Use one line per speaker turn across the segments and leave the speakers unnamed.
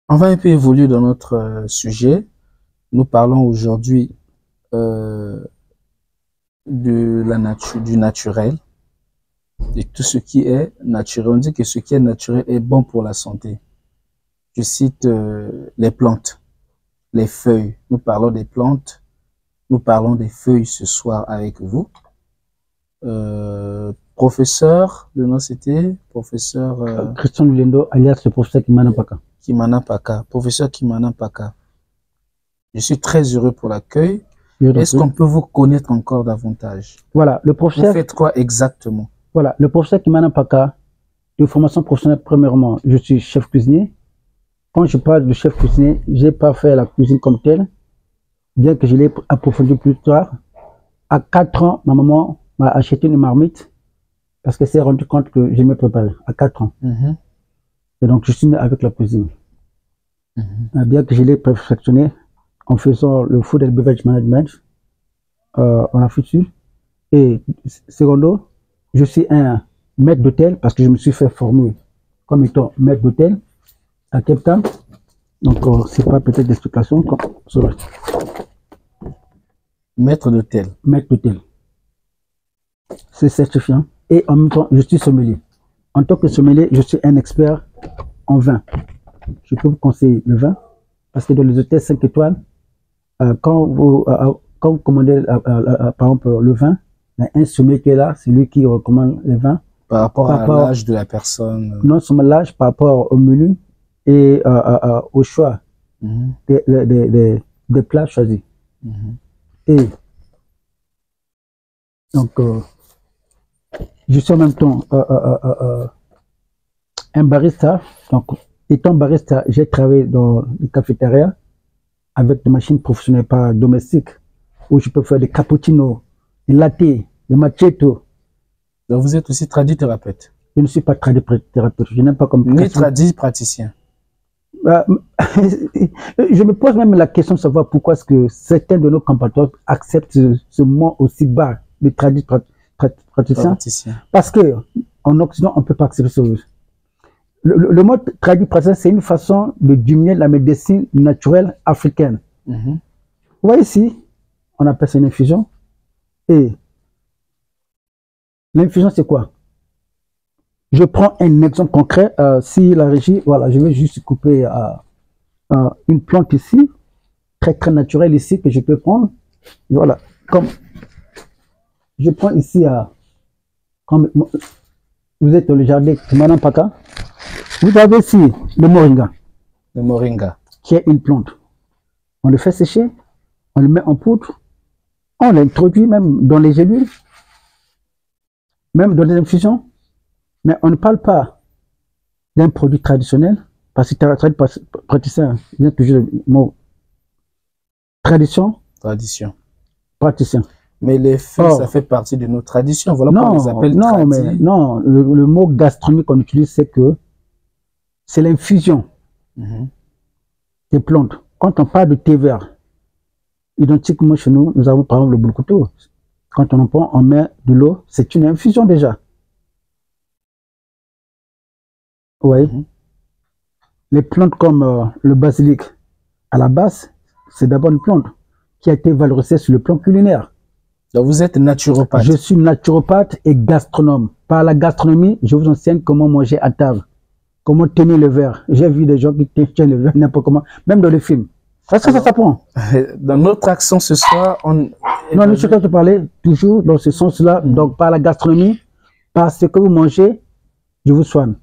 On va un peu évoluer dans notre sujet. Nous parlons aujourd'hui euh, de la nature, du naturel, de tout ce qui est naturel. On dit que ce qui est naturel est bon pour la santé. Je cite les plantes, les feuilles. Nous parlons des plantes, nous parlons des feuilles ce soir avec vous. Professeur, le nom c'était professeur
Christian Lulendo, alias le professeur Kimana Paka.
Kimana Paka. Professeur Kimana Paka. Je suis très heureux pour l'accueil. Est-ce qu'on peut vous connaître encore davantage?
Voilà, le professeur.
Vous faites quoi exactement?
Voilà, le professeur Kimana Paka, de formation professionnelle, premièrement, je suis chef cuisinier. Quand je parle de chef cuisinier, j'ai pas fait la cuisine comme telle, bien que je l'ai approfondi plus tard. À 4 ans, ma maman m'a acheté une marmite parce qu'elle s'est rendue compte que j'aimais préparer. À 4 ans. Et donc, je suis né avec la cuisine. Bien que je l'ai perfectionné en faisant le food and beverage management en Afrique du Sud. Et secondo, je suis un maître d'hôtel parce que je me suis fait former comme étant maître d'hôtel à Cape Town. Donc, c'est pas peut-être d'explication.
Maître d'hôtel.
Maître d'hôtel. C'est certifiant. Et en même temps, je suis sommelier. En tant que sommelier, je suis un expert en vin. Je peux vous conseiller le vin parce que dans les hôtels 5 étoiles, quand vous commandez par exemple le vin, il y a un sommelier qui est là, c'est lui qui recommande le vin.
Par rapport à l'âge de la personne.
Non seulement l'âge, par rapport au menu et au choix des plats choisis. Et donc, je suis en même temps un barista. Donc, étant barista, j'ai travaillé dans une cafétéria avec des machines professionnelles, pas domestiques, où je peux faire des cappuccinos, des latte, des macchiato.
Donc vous êtes aussi tradithérapeute?
Je ne suis pas tradithérapeute, je n'aime pas comme...
Ni praticien.
Je me pose même la question de savoir pourquoi est-ce que certains de nos compatriotes acceptent ce mot aussi bas de praticien. Parce que en Occident, on ne peut pas accepter ce mot. Le mot praticien, c'est une façon de diminuer la médecine naturelle africaine. Vous voyez ici, on appelle ça une infusion. Et l'infusion, c'est quoi? Je prends un exemple concret. Si la régie, voilà, je vais juste couper une plante ici, très naturelle ici, que je peux prendre. Voilà, comme je prends ici, comme vous êtes dans le jardin de Madame Paka, vous avez ici le moringa.
Le moringa.
Qui est une plante. On le fait sécher, on le met en poudre, on l'introduit même dans les gélules, même dans les infusions. Mais on ne parle pas d'un produit traditionnel, parce que praticien vient toujours le mot tradition.
Tradition.
Praticien.
Mais les feuilles, ça fait partie de nos traditions. Voilà pourquoi on les appelle
non, le mot gastronomie qu'on utilise, c'est que c'est l'infusion des plantes. Quand on parle de thé vert, identiquement chez nous, nous avons par exemple le boulkoutou. Quand on en prend, on met de l'eau, c'est une infusion déjà. Oui. Les plantes comme le basilic, à la base, c'est d'abord une plante qui a été valorisée sur le plan culinaire.
Donc vous êtes naturopathe?
Je suis naturopathe et gastronome. Par la gastronomie, je vous enseigne comment manger à table, comment tenir le verre. J'ai vu des gens qui tiennent le verre n'importe comment, même dans les films. Parce que ça s'apprend.
Dans notre action ce soir, on...
Non, je suis train de parler toujours dans ce sens-là. Donc par la gastronomie, par ce que vous mangez, je vous soigne.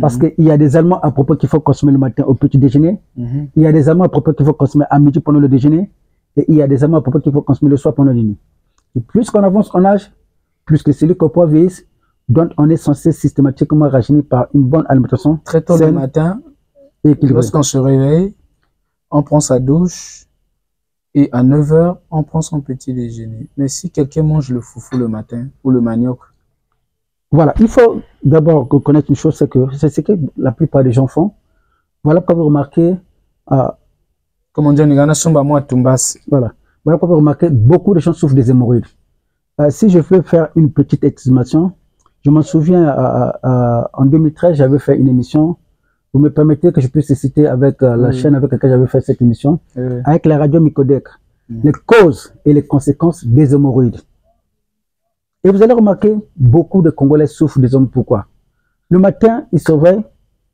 Parce qu'il y a des aliments à propos qu'il faut consommer le matin au petit déjeuner. Il y a des aliments à propos qu'il faut consommer à midi pendant le déjeuner. Et il y a des aliments à propos qu'il faut consommer le soir pendant le dîner. Et plus qu'on avance en âge, plus que celui qu'on peut vieillir, donc on est censé systématiquement rajeunir par une bonne alimentation.
Très tôt le matin, lorsqu'on se réveille, on prend sa douche et à 9 h, on prend son petit déjeuner. Mais si quelqu'un mange le foufou le matin ou le manioc,
voilà, il faut d'abord connaître une chose, c'est ce que la plupart des gens font. Voilà pourquoi vous remarquez...
comme on dit en Uganda,
voilà. Voilà pourquoi vous remarquez, beaucoup de gens souffrent des hémorroïdes. Si je veux faire une petite estimation, je m'en souviens, en 2013, j'avais fait une émission Vous me permettez que je puisse citer avec la chaîne avec laquelle j'avais fait cette émission, avec la radio Mycodec, les causes et les conséquences des hémorroïdes. Et vous allez remarquer, beaucoup de Congolais souffrent des hommes. Pourquoi? Le matin, ils se réveillent,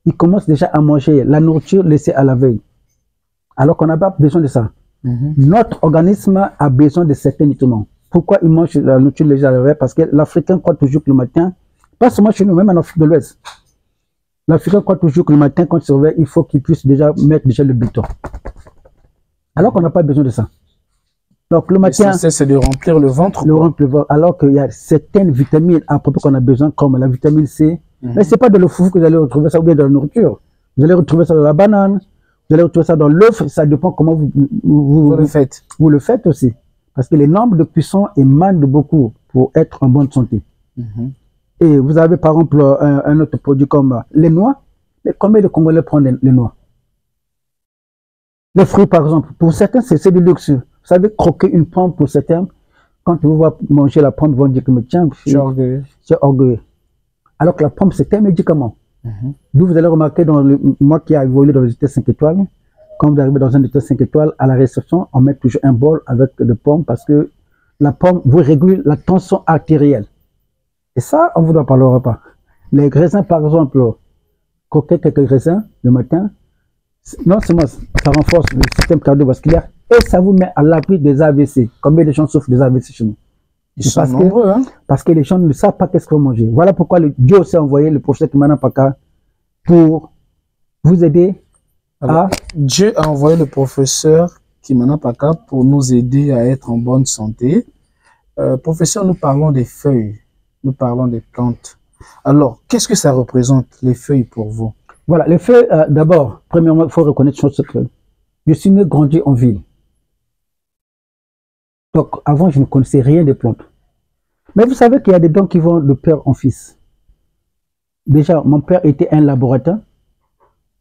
ils commencent déjà à manger la nourriture laissée à la veille. Alors qu'on n'a pas besoin de ça. Notre organisme a besoin de certains nutriments. Pourquoi ils mangent la nourriture laissée à la veille? Parce que l'Africain croit toujours que le matin, pas seulement chez nous, même en Afrique de l'Ouest, l'Africain croit toujours que le matin, quand il se réveille, il faut qu'il puisse déjà mettre déjà le butin. Alors qu'on n'a pas besoin de ça. Donc le matin,
c'est de remplir le ventre.
Alors qu'il y a certaines vitamines à propos qu'on a besoin, comme la vitamine C. Mais c'est pas dans le foufou que vous allez retrouver ça ou bien dans la nourriture. Vous allez retrouver ça dans la banane, vous allez retrouver ça dans l'œuf. Ça dépend comment vous le faites. Vous le faites aussi. Parce que les nombres de cuisson émanent de beaucoup pour être en bonne santé. Et vous avez par exemple un autre produit comme les noix. Mais combien de Congolais prennent les noix? Les fruits par exemple. Pour certains, c'est du luxe. Vous savez, croquer une pomme pour certains, quand ils vous voient manger la pomme, ils vont dire que tiens, c'est orgueilleux. Alors que la pomme, c'est un médicament. D'où vous allez remarquer, moi qui ai évolué dans les hôtels 5 étoiles, quand vous arrivez dans un hôtel 5 étoiles, à la réception, on met toujours un bol avec de pommes parce que la pomme vous régule la tension artérielle. Et ça, on ne vous en parlera pas. Les raisins, par exemple, croquer quelques raisins le matin, non seulement ça renforce le système cardiovasculaire et ça vous met à l'abri des AVC. Combien de gens souffrent des AVC chez nous?
Ils sont nombreux, hein?
Parce que les gens ne savent pas qu'est-ce qu'ils vont manger. Voilà pourquoi Dieu s'est envoyé le prophète Kimana Paka pour vous aider à...
Dieu a envoyé le professeur Kimana Paka pour nous aider à être en bonne santé. Professeur, nous parlons des feuilles, nous parlons des plantes. Alors, qu'est-ce que ça représente, les feuilles, pour vous?
Voilà, les feuilles, d'abord, premièrement, il faut reconnaître une chose que je suis né, grandi en ville. Donc, avant, je ne connaissais rien des plantes. Mais vous savez qu'il y a des dons qui vont de père en fils. Déjà, mon père était un laboratoire.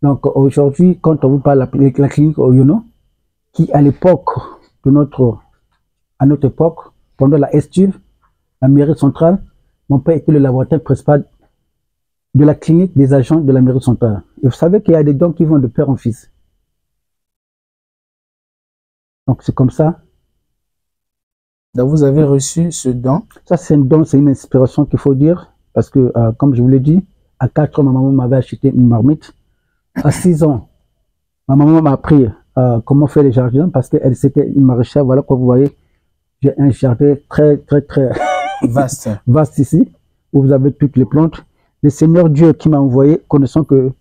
Donc, aujourd'hui, quand on vous parle de la clinique Oyono, qui à l'époque de à notre époque, pendant la STUV, la mairie centrale, mon père était le laboratoire principal de la clinique des agents de la mairie centrale. Et vous savez qu'il y a des dons qui vont de père en fils. Donc, c'est comme ça.
Donc, vous avez reçu ce don? Ça,
c'est un don, c'est une inspiration qu'il faut dire. Parce que, comme je vous l'ai dit, à 4 ans, ma maman m'avait acheté une marmite. À 6 ans, ma maman m'a appris comment faire les jardins parce qu'elle c'était une maraîchère. Voilà, comme vous voyez, j'ai un jardin très
vaste.
Vaste ici, où vous avez toutes les plantes. Le Seigneur Dieu qui m'a envoyé, connaissant que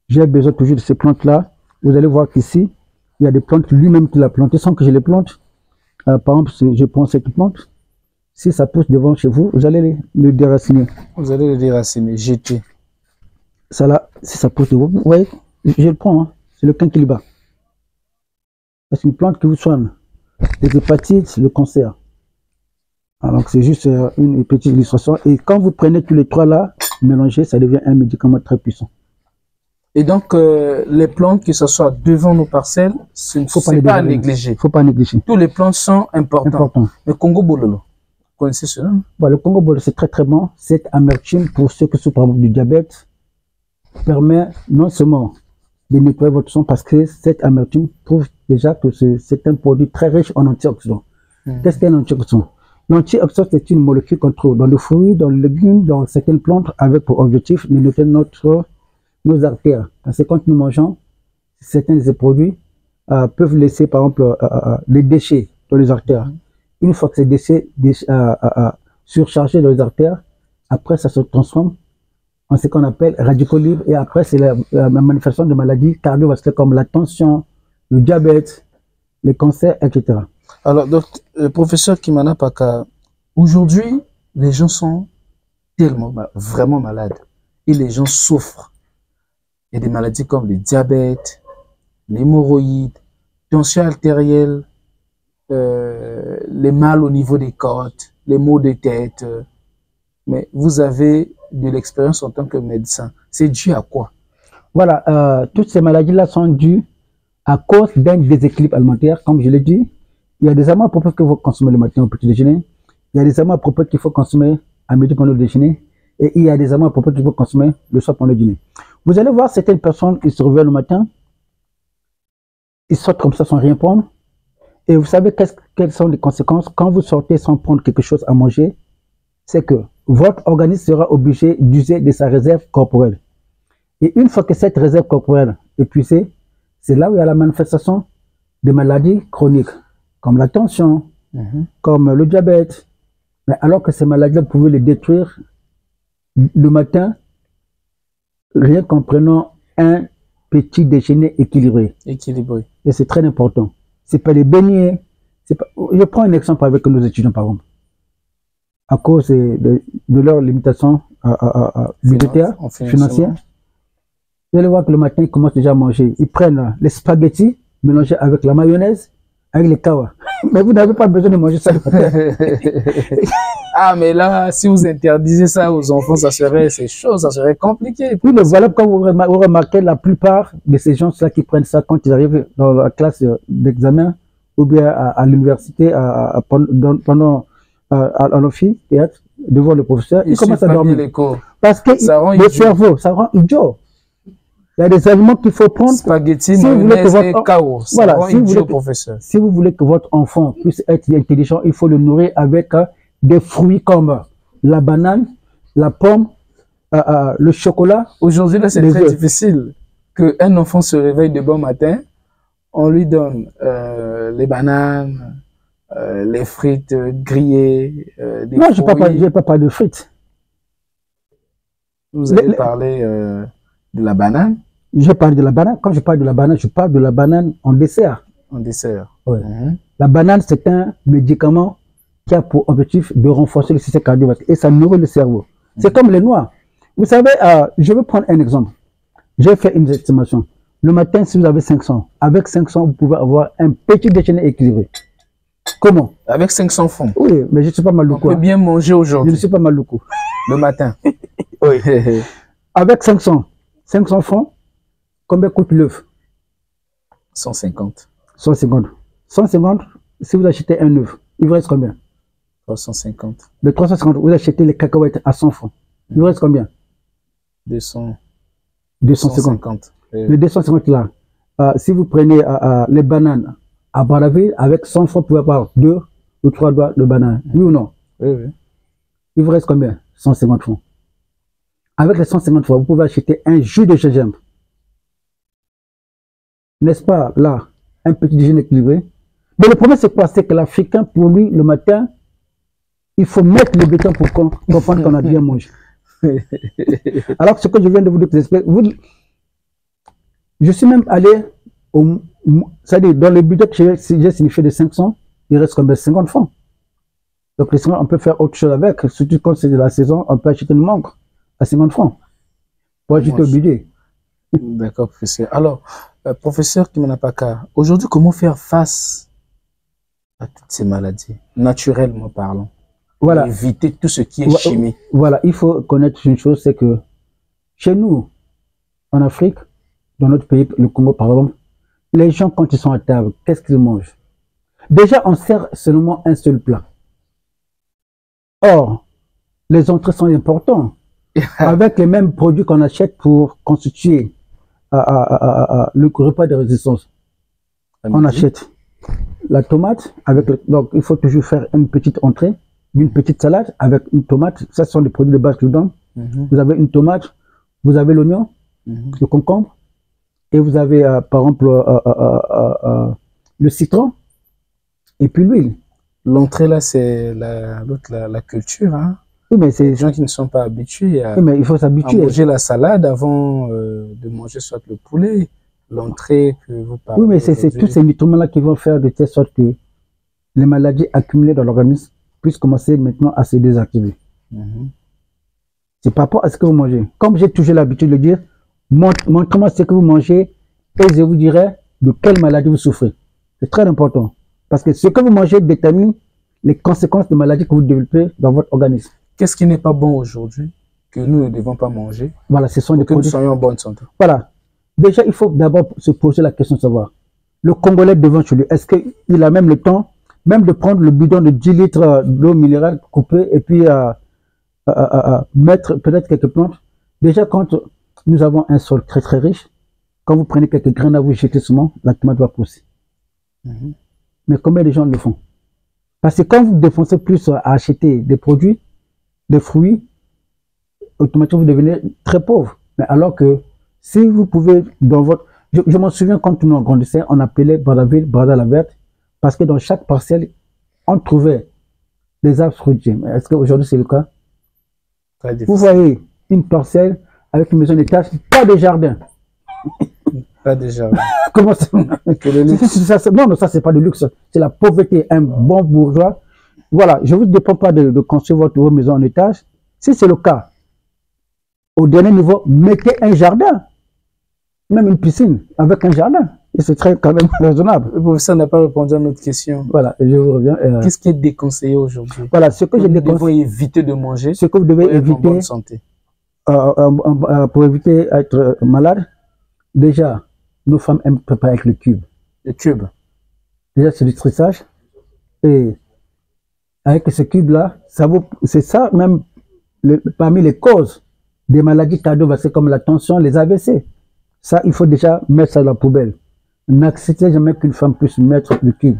j'ai besoin toujours de ces plantes-là, vous allez voir qu'ici, il y a des plantes lui-même qu'il a plantées sans que je les plante. Par exemple, si je prends cette plante, si ça pousse devant chez vous, vous allez le déraciner.
Vous allez le déraciner, jeter.
Ça là, si ça pousse devant, vous voyez, je le prends, hein, c'est le quinquilibre. C'est une plante qui vous soigne les hépatites, le cancer. Alors c'est juste une petite illustration. Et quand vous prenez tous les trois là, mélangez, ça devient un médicament très puissant.
Et donc, les plantes, que ce soit devant nos parcelles, ce ne faut pas à négliger.
Faut pas négliger.
Tous les plantes sont importants. Le Congo Bololo, vous connaissez cela?
Bon, le Congo Bololo, c'est très bon. Cette amertume, pour ceux qui souffrent du diabète, permet non seulement de nettoyer votre sang, parce que cette amertume prouve déjà que c'est un produit très riche en antioxydants. Qu'est-ce qu'un antioxydant? L'antioxydant, c'est une molécule qu'on trouve dans le fruit, dans le légume, dans certaines plantes, avec pour objectif de nettoyer nos artères. Parce que quand nous mangeons, certains de ces produits peuvent laisser, par exemple, les déchets dans les artères. Une fois que ces déchets surchargés dans les artères, après ça se transforme en ce qu'on appelle radicaux libres, et après c'est la manifestation de maladies cardiovasculaires comme la tension, le diabète, les cancers, etc.
Alors, donc, professeur Kimana Paka, aujourd'hui, les gens sont tellement, vraiment malades, et les gens souffrent. Il y a des maladies comme le diabète, l'hémorroïde, tension artérielle, les mal au niveau des côtes, les maux de tête. Mais vous avez de l'expérience en tant que médecin. C'est dû à quoi?
Voilà, toutes ces maladies-là sont dues à cause d'un déséquilibre alimentaire. Comme je l'ai dit, il y a des aliments propres qu'il faut consommer le matin au petit déjeuner. Il y a des aliments propres qu'il faut consommer à midi pendant le déjeuner. Et il y a des aliments propres qu'il faut consommer le soir pendant le dîner. Vous allez voir certaines personnes qui se réveillent le matin, ils sortent comme ça sans rien prendre. Et vous savez quelles sont les conséquences quand vous sortez sans prendre quelque chose à manger? C'est que votre organisme sera obligé d'user de sa réserve corporelle. Et une fois que cette réserve corporelle est épuisée, c'est là où il y a la manifestation des maladies chroniques, comme la tension, comme le diabète. Mais alors que ces maladies-là, vous pouvez les détruire le matin, rien qu'en prenant un petit déjeuner équilibré.
Équilibré.
Et c'est très important. C'est pas les beignets. Pas... Je prends un exemple avec nos étudiants, par exemple. À cause de leur limitation budgétaire, financière. Vous allez voir que le matin, ils commencent déjà à manger. Ils prennent les spaghettis mélangés avec la mayonnaise, avec les kawa. Mais vous n'avez pas besoin de manger ça le matin.
Ah, mais là, si vous interdisez ça aux enfants, ces choses, ça serait compliqué.
Oui, mais voilà pourquoi vous remarquez la plupart de ces gens-là qui prennent ça quand ils arrivent dans la classe d'examen ou bien à l'université, pendant l'amphithéâtre, devant le professeur, ils commencent à dormir. Parce que le cerveau, ça rend idiot. Il y a des aliments qu'il faut prendre.
Spaghetti, mayonnaise et chaos.
Voilà,
professeur.
Si vous voulez que votre enfant puisse être intelligent, il faut le nourrir avec des fruits comme la banane, la pomme, le chocolat.
Aujourd'hui, là, c'est très difficile qu'un enfant se réveille de bon matin, on lui donne les bananes, les frites grillées, des
non,
fruits.
Je ne parle pas de frites.
Vous avez parlé de la banane?
Je parle de la banane. Quand je parle de la banane, je parle de la banane en dessert.
En dessert.
Oui. La banane, c'est un médicament qui a pour objectif de renforcer le système cardiovasculaire et ça nourrit le cerveau. C'est comme les noix. Vous savez, je vais prendre un exemple. J'ai fait une estimation. Le matin, si vous avez 500, avec 500, vous pouvez avoir un petit déjeuner équilibré. Comment?
Avec 500 francs.
Oui, mais je ne suis pas malouko.
On peut bien manger aujourd'hui.
Je ne suis pas malouko.
Le matin.
Oui. Avec 500 francs, combien coûte l'œuf?
150.
150. 150, si vous achetez un œuf, il vous reste combien?
350.
De 350, vous achetez les cacahuètes à 100 francs. Il vous reste combien?
200.
250. Les 250 là, si vous prenez les bananes à Brazzaville, avec 100 francs, vous pouvez avoir 2 ou 3 doigts de bananes. Oui ou non?
Oui, oui.
Il vous reste combien? 150 francs. Avec les 150 francs, vous pouvez acheter un jus de gingembre. N'est-ce pas, là, un petit déjeuner équilibré? Mais le problème, c'est quoi? C'est que l'Africain, pour lui, le matin, il faut mettre le béton pour comprendre qu'on a bien mangé. Alors que ce que je viens de vous dire, je suis même allé, c'est-à-dire dans le budget que j'ai signifié de 500, il reste combien? 50 francs. Donc les 50, on peut faire autre chose avec. Surtout quand c'est de la saison, on peut acheter une mangue à 50 francs pour ajouter au budget.
D'accord, professeur. Alors, professeur Kimanapaka, aujourd'hui, comment faire face à toutes ces maladies, naturellement parlant?
Voilà.
Éviter tout ce qui est chimie.
Voilà, il faut connaître une chose, c'est que chez nous, en Afrique, dans notre pays, le Congo par exemple, les gens quand ils sont à table, qu'est-ce qu'ils mangent? Déjà, on sert seulement un seul plat. Or, les entrées sont importants. Avec les mêmes produits qu'on achète pour constituer le repas de résistance. On achète la tomate, donc il faut toujours faire une petite entrée, une petite salade avec une tomate. Ça, ce sont des produits de base que je donne. Vous avez une tomate, vous avez l'oignon, le concombre, et vous avez par exemple le citron, et puis l'huile.
L'entrée là, c'est la culture, hein?
Oui, mais c'est
des gens qui ne sont pas habitués à,
oui, mais il faut s'habituer
à manger la salade avant de manger soit le poulet, l'entrée que vous parlez.
Oui, mais c'est tous ces nutriments-là qui vont faire de telle sorte que les maladies accumulées dans l'organisme puissent commencer maintenant à se désactiver. C'est par rapport à ce que vous mangez. Comme j'ai toujours l'habitude de le dire, montrez-moi ce que vous mangez et je vous dirai de quelle maladie vous souffrez. C'est très important. Parce que ce que vous mangez détermine les conséquences de maladies que vous développez dans votre organisme.
Qu'est-ce qui n'est pas bon aujourd'hui que nous ne devons pas manger?
Voilà, ce sont des
produits. Que nous soyons en bonne santé.
Voilà. Déjà, il faut d'abord se poser la question de savoir. Le Congolais devant chez lui, est-ce qu'il a même le temps, même de prendre le bidon de 10 litres d'eau minérale coupée et puis mettre peut-être quelques plantes? Déjà, quand nous avons un sol très très riche. Quand vous prenez quelques graines à vous jeter seulement, la tomate va pousser. Mais combien de gens le font? Parce que quand vous dépensez plus à acheter des produits, des fruits, automatiquement vous devenez très pauvre. Mais alors que si vous pouvez, dans votre... Je m'en souviens quand nous grandissons, on appelait Brazzaville, Brazzaville, parce que dans chaque parcelle, on trouvait des arbres fruitiers. Est-ce qu'aujourd'hui c'est le cas? Vous voyez une parcelle avec une maison d'étage, pas de jardin.
Pas de jardin.
Comment ça? Non, non, ça c'est pas de luxe, c'est la pauvreté. Un bon bourgeois. Voilà, je ne vous demande pas de construire votre maison en étage. Si c'est le cas, au dernier niveau, mettez un jardin, même une piscine avec un jardin. Et c'est très quand même raisonnable.
Le professeur n'a pas répondu à notre question.
Voilà, je vous reviens.
Qu'est-ce qui est déconseillé aujourd'hui?
Voilà, ce que je
déconseille. Vous devez éviter de manger.
Ce que vous devez éviter.
En bonne santé.
Pour éviter d'être malade, déjà, nos femmes aiment préparer avec le cube.
Le cube.
Déjà, c'est du stressage. Et avec ce cube-là, c'est ça même parmi les causes des maladies cardiovasculaires comme la tension, les AVC. Ça, il faut déjà mettre ça dans la poubelle. N'acceptez jamais qu'une femme puisse mettre le cube.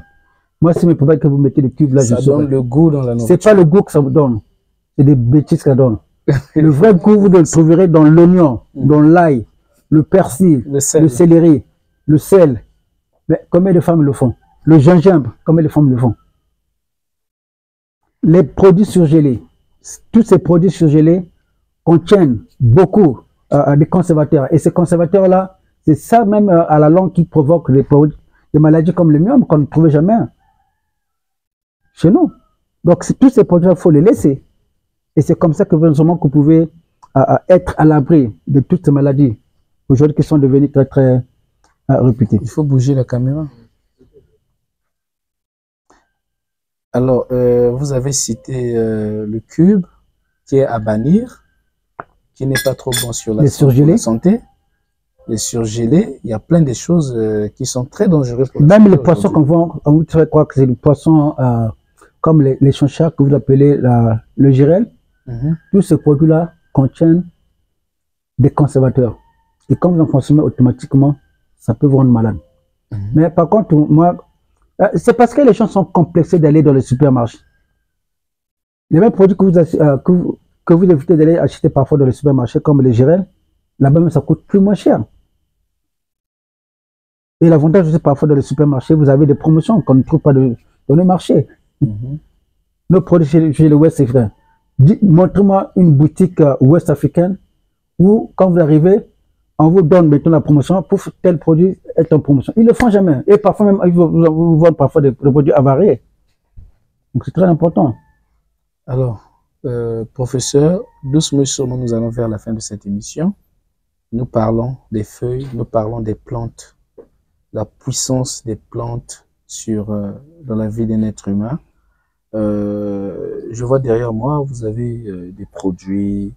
Moi, si mes poubelles que vous mettez le cube là,
ça donne le goût dans la nourriture.
C'est pas le goût que ça vous donne. C'est des bêtises que ça donne. Le vrai goût, vous le trouverez dans l'oignon, dans l'ail, le persil, le céleri, le sel. Mais combien de femmes le font? Le gingembre, combien de femmes le font? Les produits surgelés. Tous ces produits surgelés contiennent beaucoup de conservateurs. Et ces conservateurs-là, c'est ça même à la longue qui provoque des maladies comme le myome qu'on ne trouvait jamais chez nous. Donc tous ces produits-là, il faut les laisser. Et c'est comme ça que vous pouvez être à l'abri de toutes ces maladies aujourd'hui qui sont devenues très très réputées.
Il faut bouger la caméra. Alors, vous avez cité le cube qui est à bannir, qui n'est pas trop bon sur la santé. Les surgelés, il y a plein de choses qui sont très dangereuses pour la santé.
Même les poissons qu'on voit, on vous croire que c'est le poisson comme les chonchards que vous appelez le girel. Tous ces produits-là contiennent des conservateurs. Et quand vous en consommez automatiquement, ça peut vous rendre malade. Mais par contre, moi, c'est parce que les gens sont complexés d'aller dans les supermarchés. Les mêmes produits que vous évitez d'aller acheter parfois dans les supermarchés, comme les girel, là-bas même ça coûte plus moins cher. Et l'avantage aussi parfois dans les supermarchés, vous avez des promotions qu'on ne trouve pas dans le marché. Nos produits chez le West africain. Montrez-moi une boutique ouest africaine où, quand vous arrivez, on vous donne maintenant la promotion pour tel produit est en promotion. Ils ne le font jamais. Et parfois même, ils vous vendent parfois des produits avariés. Donc c'est très important.
Alors, professeur, doucement sûrement nous allons vers la fin de cette émission. Nous parlons des feuilles, nous parlons des plantes, la puissance des plantes dans la vie d'un être humain. Je vois derrière moi, vous avez des produits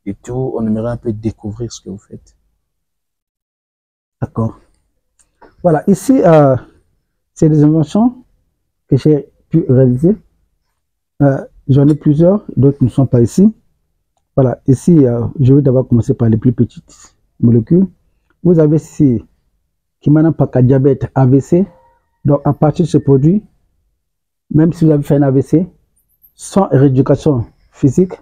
et tout. On aimerait un peu découvrir ce que vous faites.
D'accord. Voilà, ici, c'est des inventions que j'ai pu réaliser. J'en ai plusieurs, d'autres ne sont pas ici. Voilà, ici, je vais d'abord commencer par les plus petites molécules. Vous avez ici, qui maintenant pas qu'à diabète, AVC. Donc, à partir de ce produit, même si vous avez fait un AVC, sans rééducation physique,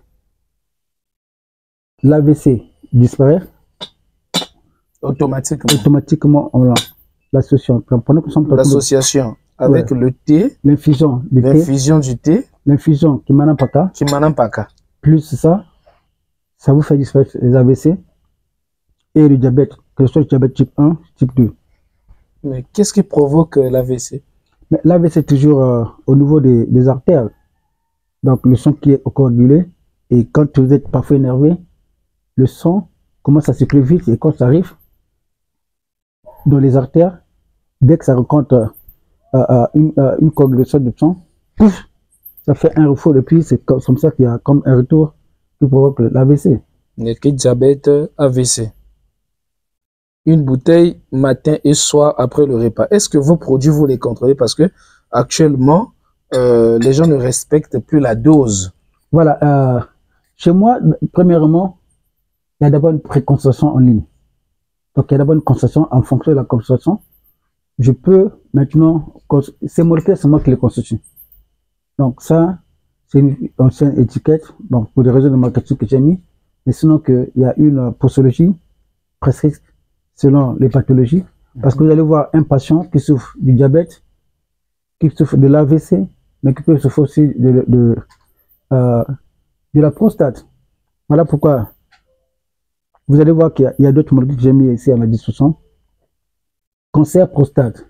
l'AVC disparaît. Automatiquement, on l'a.
L'association avec le thé,
l'infusion
du thé,
l'infusion Kimanampaka, plus ça vous fait disparaître les AVC et le diabète, que ce soit le diabète type 1, type 2.
Mais qu'est-ce qui provoque l'AVC?
L'AVC c'est toujours au niveau des artères. Donc le sang qui est coagulé, et quand vous êtes parfois énervé, le sang commence à circuler vite, et quand ça arrive dans les artères, dès que ça rencontre une coagulation de sang, pouf, ça fait un reflux, et puis c'est comme ça qu'il y a comme un retour qui provoque l'AVC.
Le diabète, AVC. Une bouteille matin et soir après le repas. Est-ce que vos produits, vous les contrôlez? Parce que actuellement, les gens ne respectent plus la dose.
Voilà. Chez moi, premièrement, il y a d'abord une préconception en ligne. Donc, il y a d'abord une constatation. En fonction de la constatation, je peux maintenant, ces molécules, c'est moi qui les constitue. Donc, ça, c'est une ancienne étiquette, bon, pour des raisons de marketing que j'ai mis, mais sinon qu'il y a une posologie prescrite selon les pathologies. Parce que vous allez voir un patient qui souffre du diabète, qui souffre de l'AVC, mais qui peut souffrir aussi de la prostate. Voilà pourquoi vous allez voir qu'il y a d'autres molécules que j'ai mis ici à ma discussion. Cancer prostate.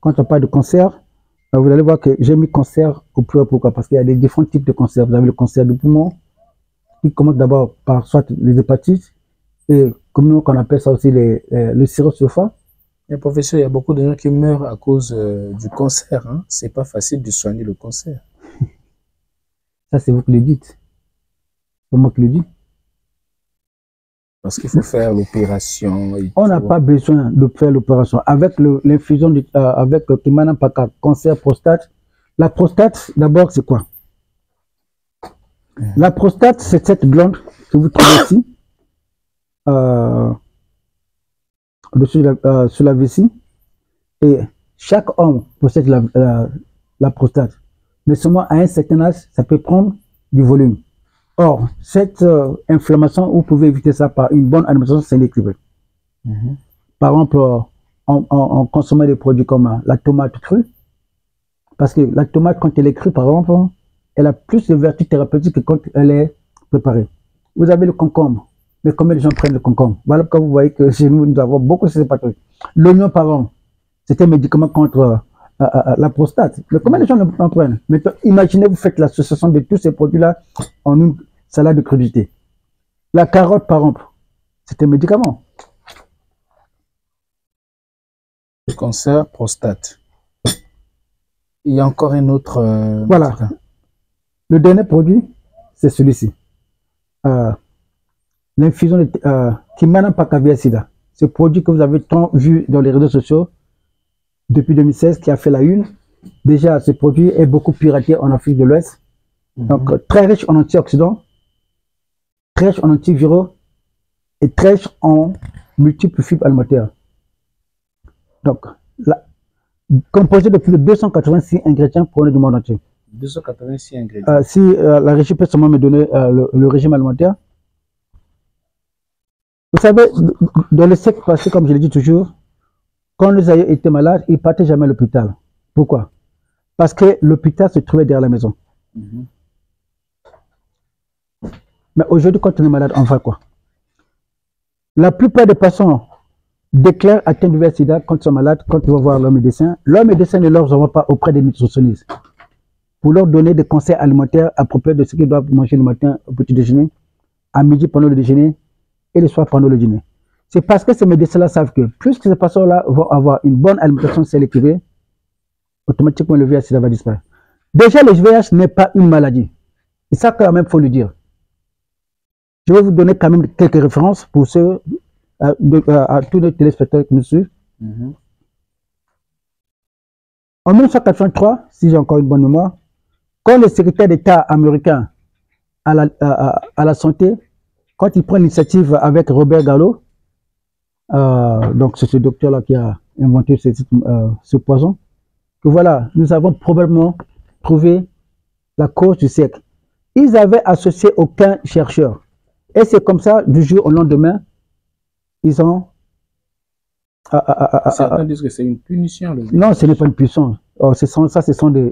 Quand on parle de cancer, vous allez voir que j'ai mis cancer au pluriel. Pourquoi? Parce qu'il y a des différents types de cancer. Vous avez le cancer du poumon, qui commence d'abord par soit les hépatites, et comme nous on appelle ça aussi le cirrhose du foie.
Mais professeur, il y a beaucoup de gens qui meurent à cause du cancer. Hein? C'est pas facile de soigner le cancer.
Ça, c'est vous qui le dites. C'est moi qui le dis.
Parce qu'il faut faire l'opération.
On n'a pas besoin de faire l'opération. Avec l'infusion avec Kimana Paka, cancer prostate. La prostate, d'abord, c'est quoi? La prostate, c'est cette glande que vous trouvez ici, sur la vessie. Et chaque homme possède la prostate. Mais seulement à un certain âge, ça peut prendre du volume. Or, cette inflammation, vous pouvez éviter ça par une bonne alimentation saine et équilibrée. Par exemple, en consommant des produits comme la tomate crue, parce que la tomate, quand elle est crue, par exemple, elle a plus de vertus thérapeutiques que quand elle est préparée. Vous avez le concombre, mais combien de gens prennent le concombre? Voilà pourquoi vous voyez que chez nous, nous avons beaucoup de ces pathologies. L'oignon, par exemple, c'est un médicament contre la prostate. Mais combien de gens en prennent? Maintenant, imaginez, vous faites l'association de tous ces produits-là en une salade de crudité. La carotte, par exemple, c'est un médicament.
Le cancer, prostate. Il y a encore un autre...
voilà.
médicament.
Le dernier produit, c'est celui-ci. L'infusion de Kimana Pakavia Sida. Ce produit que vous avez tant vu dans les réseaux sociaux depuis 2016, qui a fait la une. Déjà, ce produit est beaucoup piraté en Afrique de l'Ouest. Donc, très riche en antioxydants, très riche en antiviraux et très riche en multiples fibres alimentaires. Donc, composé de plus de 286 ingrédients pour du monde entier.
286 ingrédients.
Si la régie peut seulement me donner le régime alimentaire. Vous savez, dans le siècle passé, comme je le dis toujours, quand nous avions été malades, ils ne partaient jamais à l'hôpital. Pourquoi? Parce que l'hôpital se trouvait derrière la maison. Mais aujourd'hui, quand on est malade, on fait quoi? La plupart des patients déclarent atteindre du VIH/SIDA quand ils sont malades, quand ils vont voir leur médecin. Leur médecin ne leur envoie pas auprès des nutritionnistes pour leur donner des conseils alimentaires à propos de ce qu'ils doivent manger le matin au petit déjeuner, à midi pendant le déjeuner et le soir pendant le dîner. C'est parce que ces médecins-là savent que plus que ces patients-là vont avoir une bonne alimentation saine et équilibrée, automatiquement le VIH/SIDA va disparaître. Déjà, le VIH n'est pas une maladie. Et ça, quand même, il faut le dire. Je vais vous donner quand même quelques références pour ceux, à tous les téléspectateurs qui nous suivent. En 1983, si j'ai encore une bonne mémoire, quand le secrétaire d'État américain à la santé, quand il prend l'initiative avec Robert Gallo, donc c'est ce docteur-là qui a inventé ce poison, que voilà, nous avons probablement trouvé la cause du siècle. Ils avaient associé aucun chercheur. Et c'est comme ça, du jour au lendemain, ils ont...
Certains disent que c'est une punition.
Non, ce n'est pas une punition. Oh, ce sont des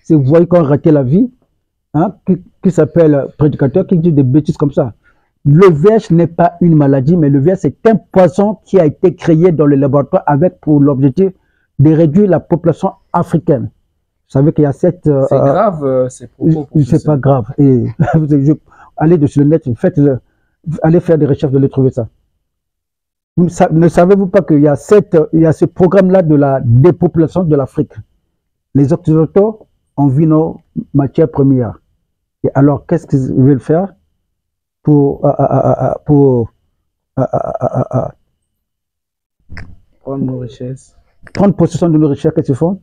voyous qui ont raté la vie, hein, qui s'appellent prédicateurs, qui disent des bêtises comme ça. Le VIH n'est pas une maladie, mais le VIH c'est un poison qui a été créé dans le laboratoire avec pour l'objectif de réduire la population africaine. Vous savez qu'il y a cette...
c'est grave, ces propos.
C'est pas grave. Et, allez sur le net, allez faire des recherches, vous allez trouver ça. Ne savez-vous pas qu'il y a ce programme-là de la dépopulation de l'Afrique? Les Occidentaux ont vu nos matières premières. Et alors, qu'est-ce qu'ils veulent faire pour
prendre nos richesses?
Prendre possession de nos richesses, qu'est-ce qu'ils font?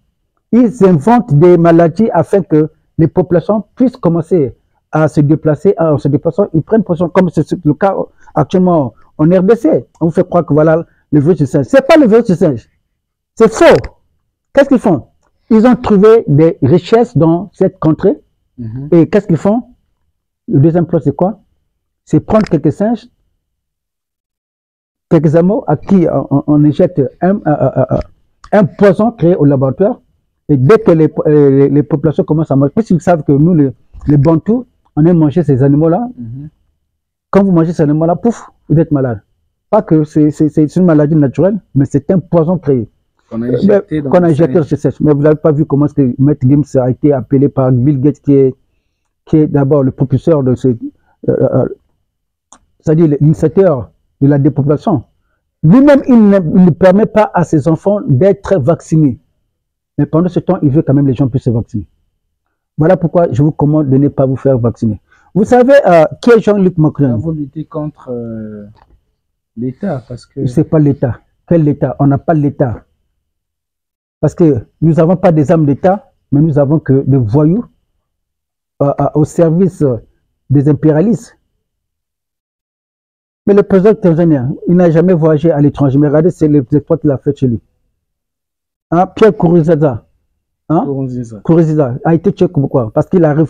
Ils inventent des maladies afin que les populations puissent commencer à se déplacer, en se déplaçant, ils prennent position, comme c'est le cas actuellement en RDC. On vous fait croire que voilà le virus du singe. Ce n'est pas le virus du singe. C'est faux. Qu'est-ce qu'ils font? Ils ont trouvé des richesses dans cette contrée. Et qu'est-ce qu'ils font? Le deuxième plan, c'est quoi? C'est prendre quelques singes, quelques animaux à qui on injecte un poison créé au laboratoire. Et dès que les populations commencent à manger, puisqu'ils savent que nous, les Bantous, on aime manger ces animaux-là. Quand vous mangez ces animaux-là, pouf, vous êtes malade. Pas que c'est une maladie naturelle, mais c'est un poison créé.
Qu'on a injecté dans
le singe. Mais vous n'avez pas vu comment est-ce que Maître Gims a été appelé par Bill Gates, qui est d'abord le propulseur de ce... c'est-à-dire l'initiateur de la dépopulation. Lui-même, il ne permet pas à ses enfants d'être vaccinés. Mais pendant ce temps, il veut quand même que les gens puissent se vacciner. Voilà pourquoi je vous commande de ne pas vous faire vacciner. Vous savez qui est Jean-Luc Mélenchon?
Vous luttez contre l'État parce que...
Ce n'est pas l'État. Quel État? On n'a pas l'État. Parce que nous n'avons pas des âmes d'État, mais nous avons que des voyous au service des impérialistes. Mais le président tanzanien, il n'a jamais voyagé à l'étranger. Mais regardez, c'est les exploits qu'il a fait chez lui. Hein? Pierre Nkurunziza, a été tué pourquoi? Parce qu'il avait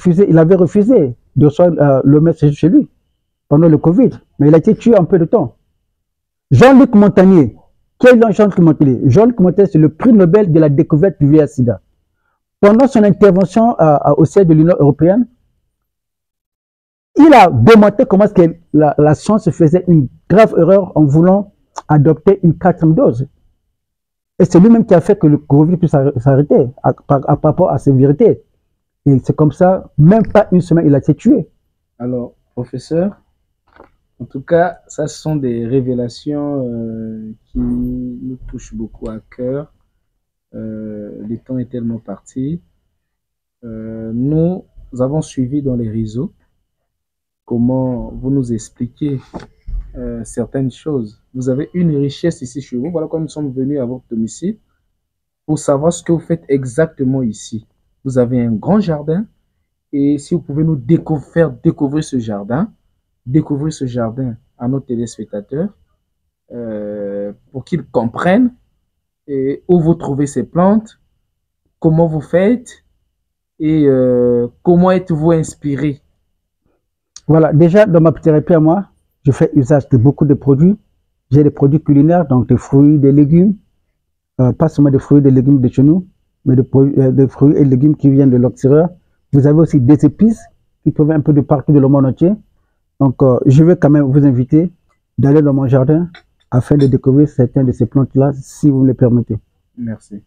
refusé de recevoir le message chez lui pendant le Covid. Mais il a été tué en peu de temps. Jean-Luc Montagnier. Quel est Jean-Luc Montagnier? Jean-Luc Montagnier, c'est le prix Nobel de la découverte du VIH-Sida. Pendant son intervention au siège de l'Union européenne, il a démontré comment est-ce que la science faisait une grave erreur en voulant adopter une 4e dose. Et c'est lui-même qui a fait que le Covid puisse s'arrêter par rapport à ses vérités. Et c'est comme ça, même pas une semaine, il a été tué.
Alors, professeur, en tout cas, ça ce sont des révélations qui nous touchent beaucoup à cœur. Le temps est tellement parti. Nous avons suivi dans les réseaux comment vous nous expliquez certaines choses. Vous avez une richesse ici chez vous. Voilà pourquoi nous sommes venus à votre domicile pour savoir ce que vous faites exactement ici. Vous avez un grand jardin et si vous pouvez nous faire découvrir ce jardin à nos téléspectateurs pour qu'ils comprennent où vous trouvez ces plantes, comment vous faites et comment êtes-vous inspiré.
Voilà, déjà dans ma thérapie à moi, je fais usage de beaucoup de produits. J'ai des produits culinaires, donc des fruits, des légumes, pas seulement des fruits et des légumes de chez nous, mais des fruits et légumes qui viennent de l'extérieur. Vous avez aussi des épices qui proviennent un peu de partout de le monde entier. Donc, je vais quand même vous inviter d'aller dans mon jardin afin de découvrir certaines de ces plantes-là, si vous me le permettez.
Merci.